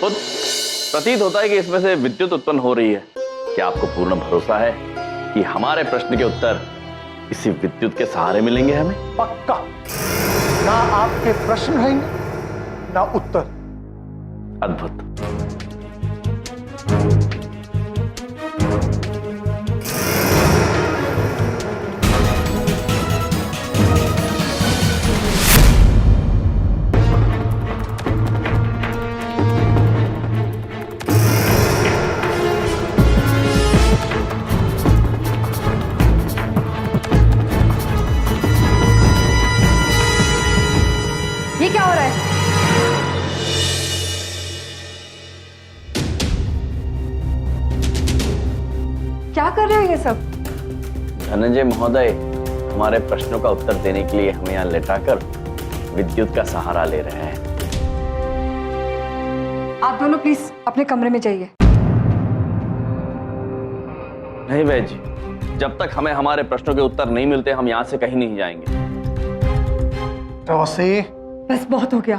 खुद प्रतीत होता है कि इसमें से विद्युत उत्पन्न हो रही है। क्या आपको पूर्ण भरोसा है कि हमारे प्रश्न के उत्तर इसी विद्युत के सहारे मिलेंगे हमें? पक्का। ना आपके प्रश्न रहेंगे ना उत्तर। अद्भुत। ये क्या हो रहा है? क्या कर रहे हो ये सब? धनंजय महोदय हमारे प्रश्नों का उत्तर देने के लिए हमें यहाँ लेटाकर विद्युत का सहारा ले रहे हैं। आप दोनों प्लीज अपने कमरे में जाइए। नहीं वैद्य जी, जब तक हमें हमारे प्रश्नों के उत्तर नहीं मिलते हम यहाँ से कहीं नहीं जाएंगे। रोसी, बस बहुत हो गया।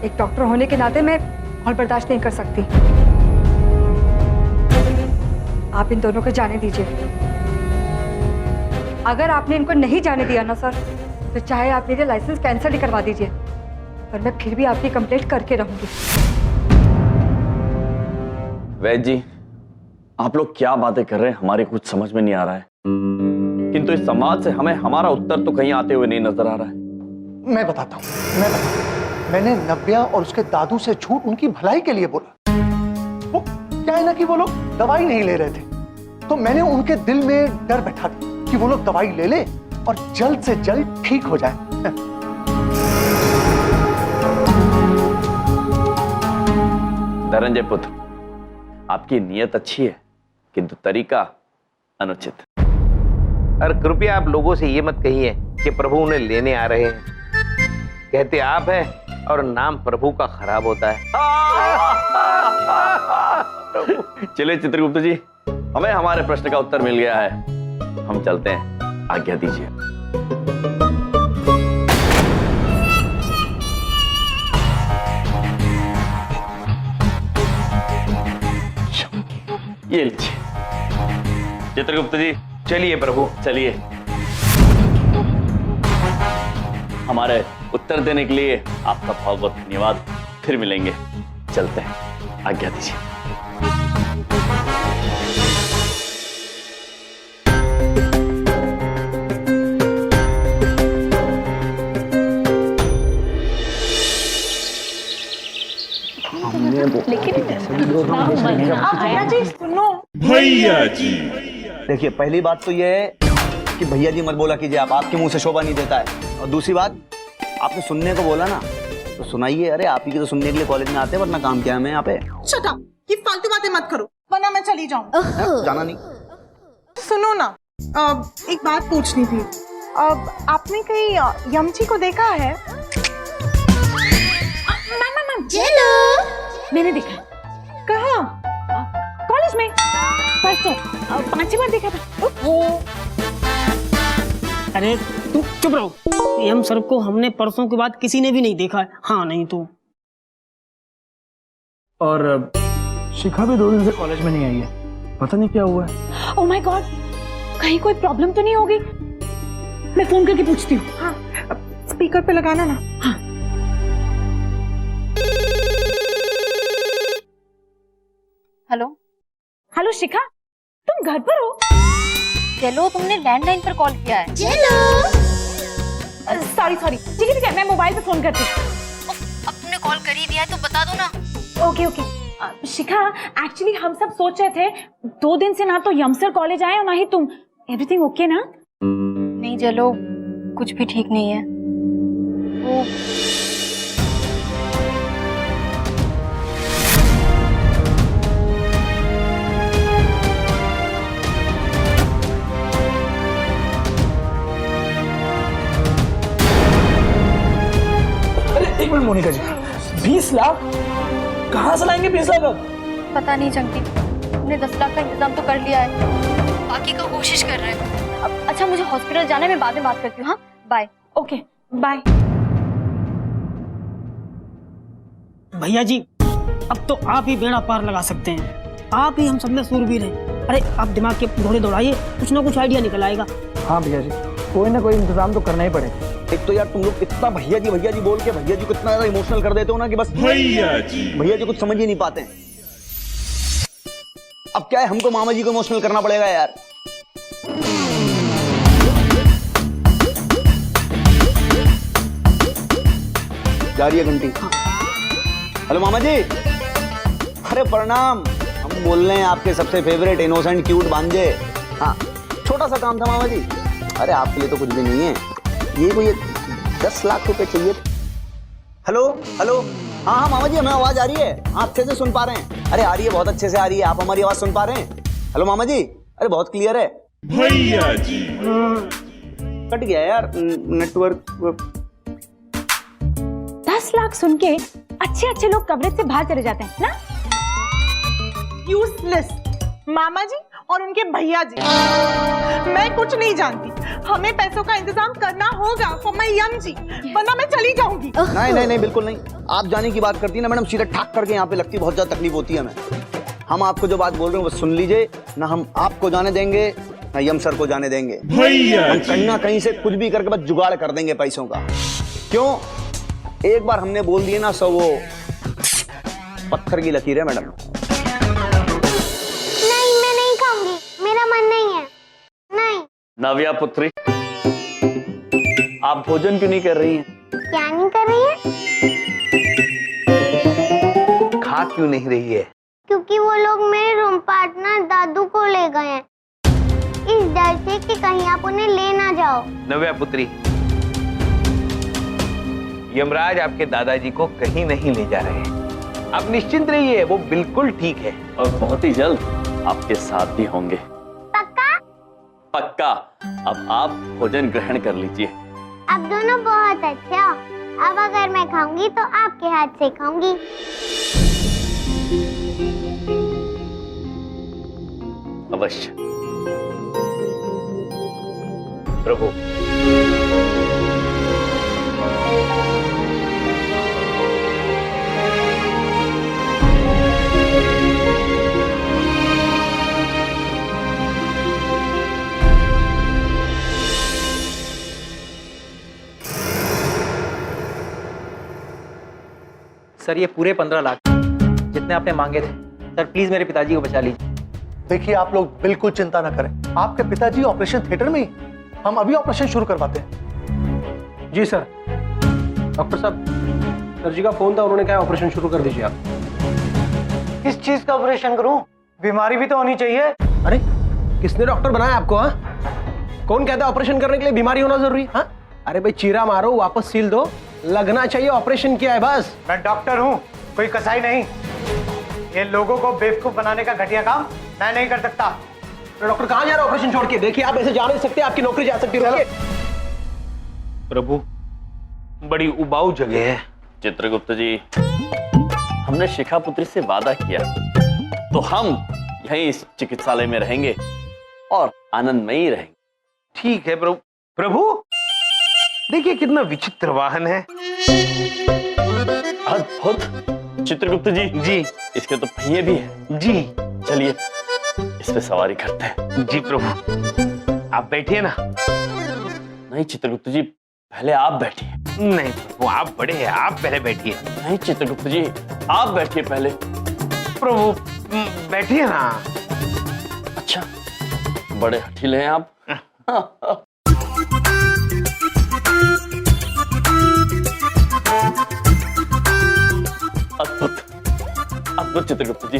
एक डॉक्टर होने के नाते मैं और बर्दाश्त नहीं कर सकती। आप इन दोनों को जाने दीजिए। अगर आपने इनको नहीं जाने दिया ना सर, तो चाहे आप मेरे लाइसेंस कैंसिल ही करवा दीजिए, पर मैं फिर भी आपकी कंप्लेंट करके रहूंगी। वैद्य जी, आप लोग क्या बातें कर रहे हैं हमारे कुछ समझ में नहीं आ रहा है, किंतु इस संवाद से हमें हमारा उत्तर तो कहीं आते हुए नहीं नजर आ रहा है। मैं बताता हूँ। मैंने नव्या और उसके दादू से झूठ उनकी भलाई के लिए बोला। वो क्या है ना कि वो लोग दवाई नहीं ले रहे थे, तो मैंने उनके दिल में डर बैठा दिया कि वो लोग दवाई ले ले और जल्द से जल्द ठीक हो जाए। धनंजय पुत्र, आपकी नीयत अच्छी है किंतु तरीका अनुचित। और कृपया आप लोगों से ये मत कहिए कि प्रभु उन्हें लेने आ रहे हैं। कहते आप हैं और नाम प्रभु का खराब होता है। चलिए चित्रगुप्त जी, हमें हमारे प्रश्न का उत्तर मिल गया है, हम चलते हैं, आज्ञा दीजिए। ये लीजिए चित्रगुप्त जी। चलिए प्रभु, चलिए। हमारे उत्तर देने के लिए आपका बहुत बहुत धन्यवाद। फिर मिलेंगे, चलते हैं, आज्ञा दीजिए। भैया जी, देखिए, पहली बात तो ये है कि भैया जी मत बोला कीजिए, आप आपके मुंह से शोभा नहीं देता है। और दूसरी बात, आपने सुनने को बोला ना, तो सुनाइए। अरे आप ही के तो सुनने के लिए कॉलेज में आते हैं, वरना काम क्या है हमें यहाँ पे। शट अप, ये फालतू बातें मत करो वरना मैं चली जाऊँ। जाना नहीं। सुनो ना, एक बात पूछनी थी। आपने कहीं यमची को देखा है? चलो, मैंने देखा। कहाँ? कॉलेज में परसों 5 बार देखा था। अरे तुम चुप रहो। एम सर को हमने परसों के बाद किसी ने भी नहीं देखा है। हाँ नहीं तो। और शिखा भी 2 दिन से कॉलेज में नहीं आई है, पता नहीं क्या हुआ है। ओह माय गॉड, कहीं कोई प्रॉब्लम तो नहीं होगी? मैं फोन करके पूछती हूँ। हाँ, स्पीकर पे लगाना ना। हाँ। हेलो हेलो शिखा, तुम घर पर हो? चलो, तुमने लैंडलाइन पर कॉल किया है। सॉरी ठीक है, मैं मोबाइल पे फोन करती हूँ। अब तुमने कॉल कर ही दिया है तो बता दो ना। ओके शिखा, एक्चुअली हम सब सोच रहे थे 2 दिन से ना तो यमसर कॉलेज आए और ना ही तुम। एवरीथिंग ओके ना? नहीं चलो, कुछ भी ठीक नहीं है। वो एक मिनट मोनिका जी, 20 लाख कहाँ से लाएंगे? 20 लाख अब? पता नहीं चंकी, हमने 10 लाख का इंतजाम तो कर लिया है, बाकी का कोशिश कर रहे हैं। अच्छा, मुझे हॉस्पिटल जाना है, मैं बाद में बात करती हूँ। हाँ बाय। Okay bye. भैया जी अब तो आप ही बेड़ा पार लगा सकते हैं, आप ही हम सब में सूरबीर हैं। अरे आप दिमाग के घोड़े दौड़ाइए, कुछ ना कुछ आइडिया निकल आएगा। हाँ भैया जी, कोई ना कोई इंतजाम तो करना ही पड़ेगा। एक तो यार तुम लोग इतना भैया जी बोल के भैया जी को इतना ज्यादा इमोशनल कर देते हो ना कि बस भैया जी कुछ समझ ही नहीं पाते हैं। अब क्या है, हमको मामा जी को इमोशनल करना पड़ेगा यार। जा रही है घंटी। हेलो मामा जी, अरे प्रणाम। हम बोल रहे हैं आपके सबसे फेवरेट इनोसेंट क्यूट भांजे। हाँ छोटा सा काम था मामा जी। अरे आपके लिए तो कुछ भी नहीं है, ये कोई 10 लाख रुपए चाहिए। हेलो हेलो, हाँ हाँ मामा जी हमें आवाज आ रही है, आप अच्छे से सुन पा रहे हैं? अरे आ रही है, बहुत अच्छे से आ रही है। आप हमारी आवाज सुन पा रहे हैं? हेलो मामा जी, अरे बहुत क्लियर है। भैया जी कट गया यार नेटवर्क। 10 लाख सुन के अच्छे अच्छे लोग कवरेज से बाहर चले जाते हैं ना। यूजलेस मामा जी और उनके भैया जी। मैं कुछ नहीं जानती, हमें पैसों का इंतजाम करना होगा फॉर माय यम जी, वरना मैं चली जाऊंगी। नहीं बिल्कुल नहीं। आप जाने की बात करती है ना मैडम, सीधा ठाक करके यहाँ पे लगती है, बहुत ज्यादा तकलीफ होती है हमें। हम आपको जो बात बोल रहे हैं वो सुन लीजिए ना, हम आपको जाने देंगे ना यम सर को जाने देंगे। हम कहीं ना कहीं से कुछ भी करके बस जुगाड़ कर देंगे पैसों का। क्यों, एक बार हमने बोल दिए ना सो वो पत्थर की लकीर है मैडम। नहीं, मैं नहीं खाऊंगी, मेरा मन नहीं है। नहीं। नव्या पुत्री, आप भोजन क्यों नहीं कर रही हैं? क्या नहीं कर रही है? खा क्यों नहीं रही है? क्योंकि वो लोग मेरे रूम पार्टनर दादू को ले गए हैं, इस डर से कि कहीं आप उन्हें ले ना जाओ। नव्या पुत्री, यमराज आपके दादाजी को कहीं नहीं ले जा रहे हैं, आप निश्चिंत रहिए, वो बिल्कुल ठीक है और बहुत ही जल्द आपके साथ भी होंगे। पक्का? पक्का। अब आप भोजन ग्रहण कर लीजिए। आप दोनों बहुत अच्छे हो। अब अगर मैं खाऊंगी तो आपके हाथ से खाऊंगी। अवश्य। प्रभु सर ये पूरे 15 लाख जितने आपने मांगे थे। सर प्लीज मेरे पिताजी को बचा लीजिए। देखिए आप लोग बिल्कुल चिंता ना करें, आपके पिताजी ऑपरेशन थिएटर में ही, हम अभी ऑपरेशन शुरू करवाते हैं। जी सर। डॉक्टर साहब, सर जी का फोन था, उन्होंने कहा ऑपरेशन शुरू कर दीजिए आप। किस चीज का ऑपरेशन करूं? बीमारी भी तो होनी चाहिए। अरे किसने डॉक्टर बनाया आपको? हाँ, कौन कहता है ऑपरेशन करने के लिए बीमारी होना जरूरी? हाँ, अरे भाई चीरा मारो, वापस सील दो, लगना चाहिए ऑपरेशन किया है बस। मैं डॉक्टर हूँ, कोई कसाई नहीं। ये लोगों को बेवकूफ बनाने का घटिया काम मैं नहीं कर सकता। तो डॉक्टर कहाँ जा रहे हो ऑपरेशन छोड़ के? देखिए आप ऐसे जा नहीं सकते, आपकी नौकरी जा सकती है। प्रभु बड़ी उबाऊ जगह है। चित्रगुप्त जी, हमने शिखा पुत्री से वादा किया तो हम यहीं इस चिकित्सालय में रहेंगे और आनंदमयी रहेंगे। ठीक है प्रभु। प्रभु देखिए कितना विचित्र वाहन है। अद्भुत। चित्रगुप्त जी, जी इसके तो पहिए भी हैं। जी चलिए इस पे सवारी करते हैं। जी प्रभु, आप बैठिए ना। नहीं चित्रगुप्त जी, पहले आप बैठिए। नहीं प्रभु, आप बड़े हैं, आप पहले बैठिए। नहीं चित्रगुप्त जी, आप बैठिए पहले। प्रभु बैठिए ना। अच्छा, बड़े हठीले हैं आप। अद्भुत अद्भुत चित्रगुप्त जी।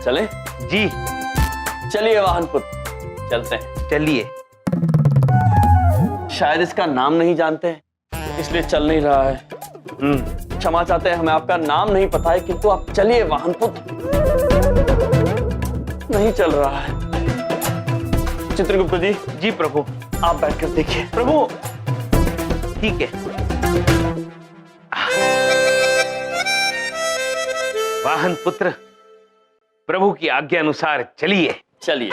चले? जी चलिए वाहनपुत्र, चलते हैं। चलिए। शायद इसका नाम नहीं जानते इसलिए चल नहीं रहा है। क्षमा चाहते हैं, हमें आपका नाम नहीं पता है, किंतु आप चलिए वाहनपुत्र। नहीं चल रहा है। चित्रगुप्त जी। जी प्रभु। आप बैठकर देखिए। प्रभु ठीक है। वाहन पुत्र, प्रभु की आज्ञा अनुसार चलिए। चलिए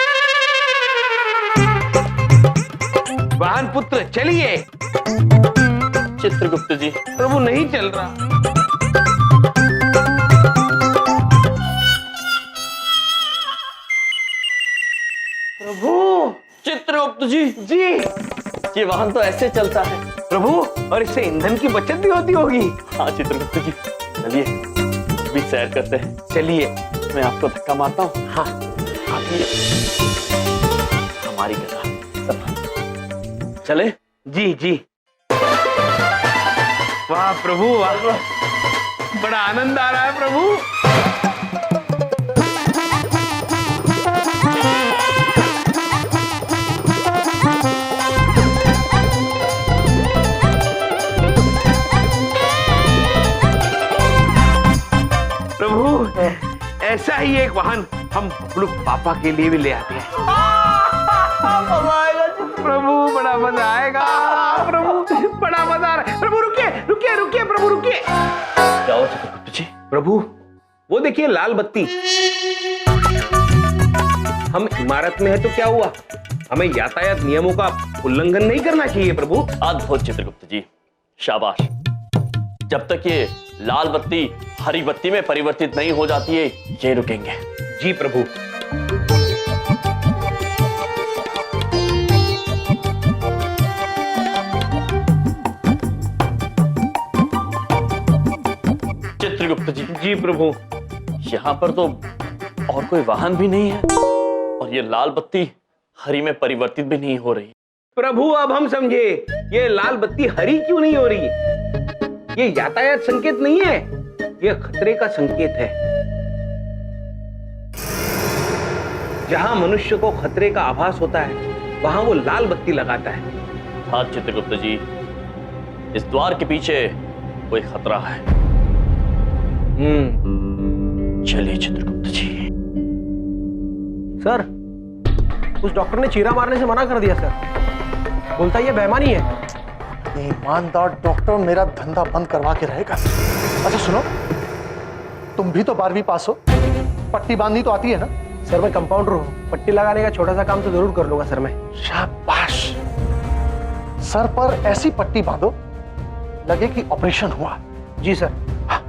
वाहन पुत्र चलिए। चित्रगुप्त जी। प्रभु नहीं चल रहा। जी जी ये वाहन तो ऐसे चलता है। प्रभु, और इससे ईंधन की बचत भी होती होगी। हाँ चित्रगुप्त जी, चलिए भी सैर करते हैं। चलिए। मैं आपको धक्का मारता हूँ। हाँ आप ये हमारी गदा सब चले। जी जी। वाह प्रभु वाह, बड़ा आनंद आ रहा है प्रभु। प्रभु, ऐसा ही एक वाहन हम बबलू पापा के लिए भी ले आते हैं। प्रभु बड़ा मजा आएगा। प्रभु बड़ा मजा आ रहा है। प्रभु रुकिए रुकिए रुकिए, प्रभु रुकिए। जाओ चित्रगुप्त जी। प्रभु वो देखिए लाल बत्ती। हम इमारत में है तो क्या हुआ, हमें यातायात नियमों का उल्लंघन नहीं करना चाहिए प्रभु। अद्भुत चित्रगुप्त जी, शाबाश। जब तक ये लाल बत्ती हरी बत्ती में परिवर्तित नहीं हो जाती है, ये रुकेंगे। जी प्रभु। चित्रगुप्त जी। जी प्रभु। यहाँ पर तो और कोई वाहन भी नहीं है और ये लाल बत्ती हरी में परिवर्तित भी नहीं हो रही। प्रभु अब हम समझे, ये लाल बत्ती हरी क्यों नहीं हो रही। ये यातायात संकेत नहीं है, ये खतरे का संकेत है। जहां मनुष्य को खतरे का आभास होता है वहां वो लाल बत्ती लगाता है। हाँ चित्रगुप्त जी, इस द्वार के पीछे कोई खतरा है। चलिए चित्रगुप्त जी। सर, उस डॉक्टर ने चीरा मारने से मना कर दिया सर, बोलता ये बेईमानी है। ईमानदार डॉक्टर मेरा धंधा बंद करवा के रहेगा। अच्छा सुनो, तुम भी तो 12वीं पास हो, पट्टी बांधनी तो आती है ना? सर मैं कंपाउंडर हूँ, पट्टी लगाने का छोटा सा काम तो जरूर कर लूंगा सर मैं। शाबाश। सर पर ऐसी पट्टी बांधो लगे कि ऑपरेशन हुआ। जी सर। हाँ।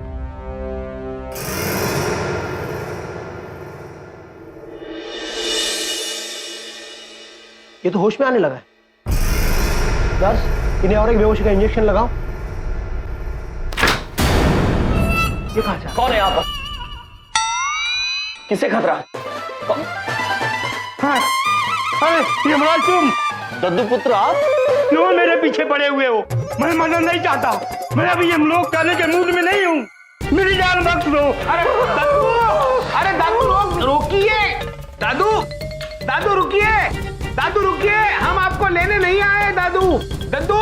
ये तो होश में आने लगा है। नर्स, इन्हें और एक बेहोशी का इंजेक्शन लगाओ। ये कहाँ जा? कौन है यहाँ पर? किसे खतरा? हाँ, अरे यमराज तुम? दद्दू पुत्र आप? क्यों मेरे पीछे पड़े हुए हो? मैं मरना नहीं चाहता, मैं अभी यमलोक जाने के मूड में नहीं हूँ, मेरी जान बख्श दो। अरे दादू, अरे दादू रोकिए। दादू दादू रुकिए, दादू रुकिए, हम आपको लेने नहीं आए। दादू दद्दू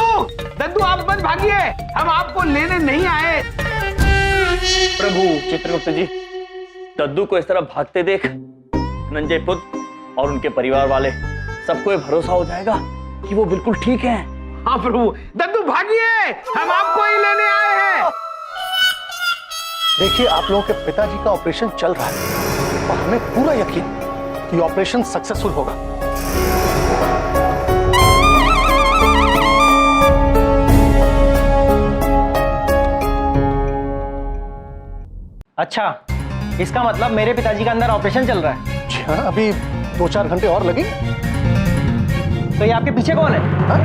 दद्दू आप मत भागिए, हम आपको लेने नहीं आए। प्रभु चित्रगुप्त जी, दद्दू को इस तरह भागते देख धनंजय पुत्र और उनके परिवार वाले सबको ये भरोसा हो जाएगा कि वो बिल्कुल ठीक हैं। हाँ प्रभु, दद्दू भागिए, हम आपको ही लेने आए हैं। देखिए आप लोगों के पिताजी का ऑपरेशन चल रहा है और हमें पूरा यकीन कि ऑपरेशन सक्सेसफुल होगा। अच्छा, इसका मतलब मेरे पिताजी का अंदर ऑपरेशन चल रहा है। जी हाँ, अभी 2-4 घंटे और लगेंगे। तो ये आपके पीछे कौन है? हाँ?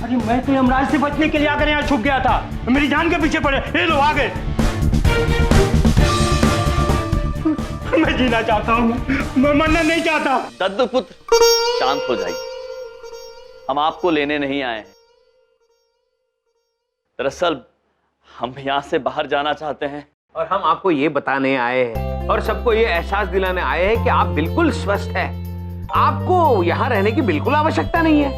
अरे मैं तो यमराज से बचने के लिए आकर यहाँ छुप गया था, मेरी जान के पीछे पड़े। ये लो आ गए। मैं जीना चाहता हूँ, मैं मरना नहीं चाहता। दद्दू पुत्र शांत हो जाइए, हम आपको लेने नहीं आए हैं। दरअसल हम यहाँ से बाहर जाना चाहते हैं और हम आपको ये बताने आए हैं और सबको ये एहसास दिलाने आए हैं कि आप बिल्कुल स्वस्थ हैं, आपको यहाँ रहने की बिल्कुल आवश्यकता नहीं है।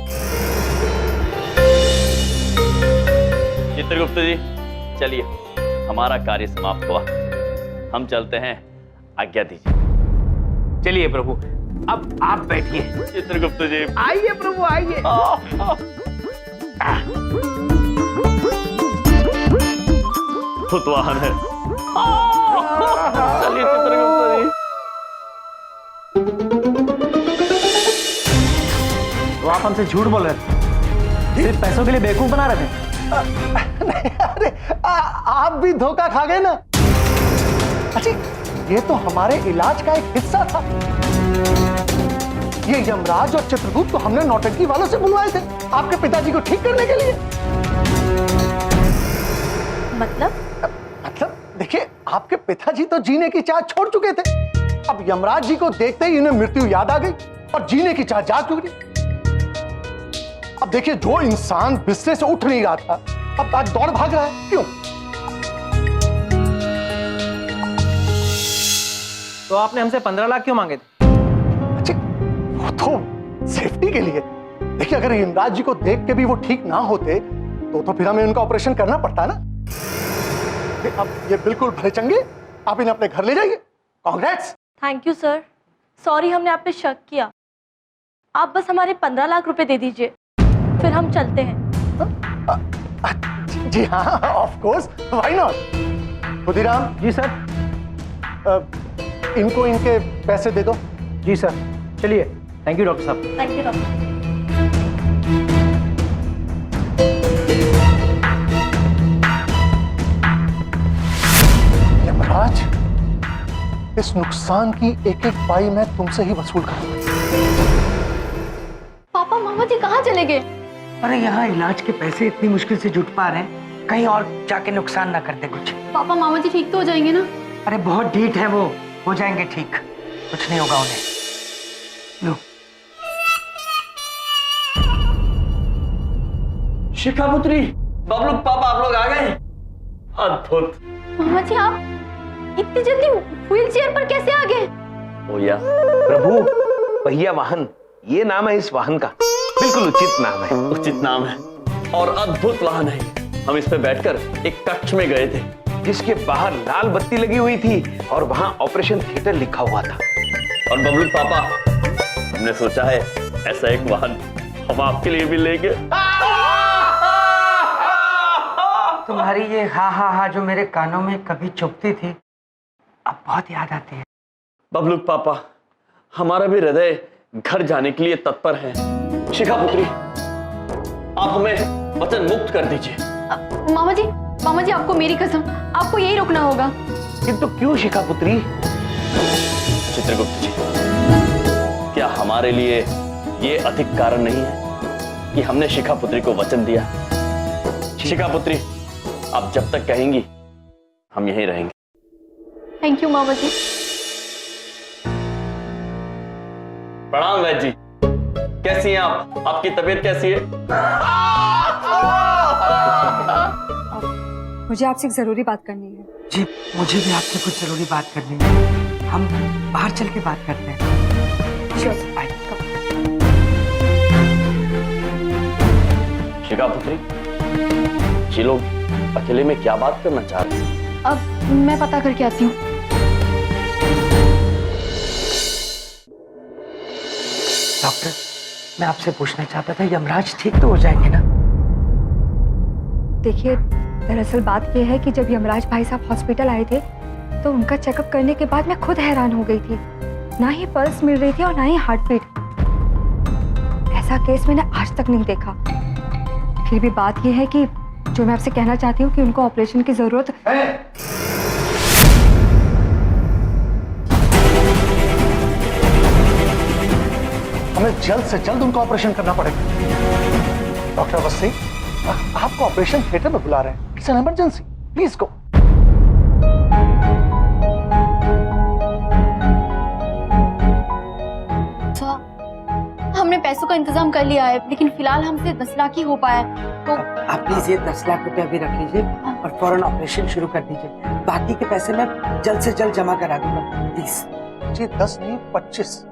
चित्रगुप्त जी चलिए, हमारा कार्य समाप्त हुआ, हम चलते हैं, आज्ञा दीजिए। चलिए प्रभु, अब आप बैठिए। चित्रगुप्त जी आइए प्रभु आइए। भूतवाहन है। चलिए चित्रगुप्त जी। तो आप हमसे झूठ बोल रहे थे, सिर्फ पैसों के लिए बेवकूफ बना रहे थे। नहीं, अरे आप भी धोखा खा गए ना। अच्छा, ये तो हमारे इलाज का एक हिस्सा था। ये यमराज और चित्रगुप्त तो हमने नौटंकी वालों से बुलवाए थे आपके पिताजी को ठीक करने के लिए। मतलब देखिए, आपके पिताजी तो जीने की चाह छोड़ चुके थे। अब यमराज जी को देखते ही इन्हें मृत्यु याद आ गई और जीने की चाह जाग चुकी। अब देखिए, जो इंसान बिस्तर से उठ नहीं रहा था अब आज दौड़ भाग रहा है, क्यों? तो आपने हमसे 15 लाख क्यों मांगे थे? अच्छा, वो तो सेफ्टी के लिए। देखिए, अगर यमराज जी को देख के भी वो ठीक ना होते तो फिर हमें उनका ऑपरेशन करना पड़ता ना। अब ये बिल्कुल भले चंगे, आप इन्हें अपने घर ले जाइए। Congrats. Thank you sir, sorry हमने आप पे शक किया। आप बस हमारे 15 लाख रुपए दे दीजिए, फिर हम चलते हैं। जी हाँ, of course, why not. Khudiram ji sir. इनको इनके पैसे दे दो। जी सर, चलिए। थैंक यू डॉक्टर साहब। Thank you doctor. यमराज, इस नुकसान की एक एक पाई मैं तुमसे ही वसूल करूंगा। पापा मामा जी कहाँ चले गए? अरे यहाँ इलाज के पैसे इतनी मुश्किल से जुट पा रहे हैं, कहीं और जाके नुकसान ना कर दे कुछ। पापा मामा जी ठीक तो हो जाएंगे ना? अरे बहुत ढीठ है वो, हो जाएंगे ठीक, कुछ नहीं होगा उन्हें। लो। शिखा पुत्री, बबलू पापा आप लोग आ गए? अद्भुत। मामा जी आप इतनी जल्दी व्हील चेयर पर कैसे आ गए? भैया प्रभु, पहिया वाहन, ये नाम है इस वाहन का, बिल्कुल उचित नाम है। उचित नाम है और अद्भुत वाहन है। हम इस पे बैठकर एक कक्ष में गए थे जिसके बाहर लाल बत्ती लगी हुई थी और वहां ऑपरेशन थिएटर लिखा हुआ था। और बबलू पापा, हमने सोचा है ऐसा एक वाहन हम आपके लिए भी लेंगे। तुम्हारी ये हा हा हा जो मेरे कानों में कभी चुभती थी, अब बहुत याद आती है। बबलू पापा, हमारा भी हृदय घर जाने के लिए तत्पर है। शिखा पुत्री, आप हमें वचन मुक्त कर दीजिए। मामा जी आपको मेरी कसम, आपको यही रोकना होगा। किंतु क्यों शिखा पुत्री? चित्रगुप्त जी, क्या हमारे लिए ये अधिक कारण नहीं है कि हमने शिखा पुत्री को वचन दिया? शिखा पुत्री, आप जब तक कहेंगी हम यहीं रहेंगे। थैंक यू मामा जी। प्रणाम वैद्य जी, कैसी हैं आप? आपकी तबीयत कैसी है? मुझे आपसे एक जरूरी बात करनी है। जी, मुझे भी आपसे कुछ जरूरी बात करनी है, हम बाहर चल के बात करते हैं। श्योर। शिखा पुत्री, ये लोग अकेले में क्या बात करना चाह रहे हैं? अब मैं पता करके आती हूँ। डॉक्टर, मैं आपसे पूछना चाहता था, यमराज ठीक तो हो जाएंगे ना? देखिए, दरअसल बात यह है कि जब यमराज भाई साहब हॉस्पिटल आए थे तो उनका चेकअप करने के बाद मैं खुद हैरान हो गई थी। ना ही पल्स मिल रही थी और ना ही हार्ट बीट। ऐसा केस मैंने आज तक नहीं देखा। फिर भी बात यह है कि जो मैं आपसे कहना चाहती हूँ कि उनको ऑपरेशन की जरूरत है। हमें जल्द से जल्द उनका ऑपरेशन करना पड़ेगा। डॉक्टर अवस्थी, आपको ऑपरेशन थिएटर में बुला रहे हैं। It's an emergency, please go. हमने पैसों का इंतजाम कर लिया है, लेकिन फिलहाल हमसे 10 लाख ही हो पाया है। तो आप प्लीज ये 10 लाख रुपए अभी रख लीजिए और फौरन ऑपरेशन शुरू कर दीजिए। बाकी के पैसे मैं जल्द से जल्द जमा करा दूंगा, प्लीज। जी 10 नहीं 25।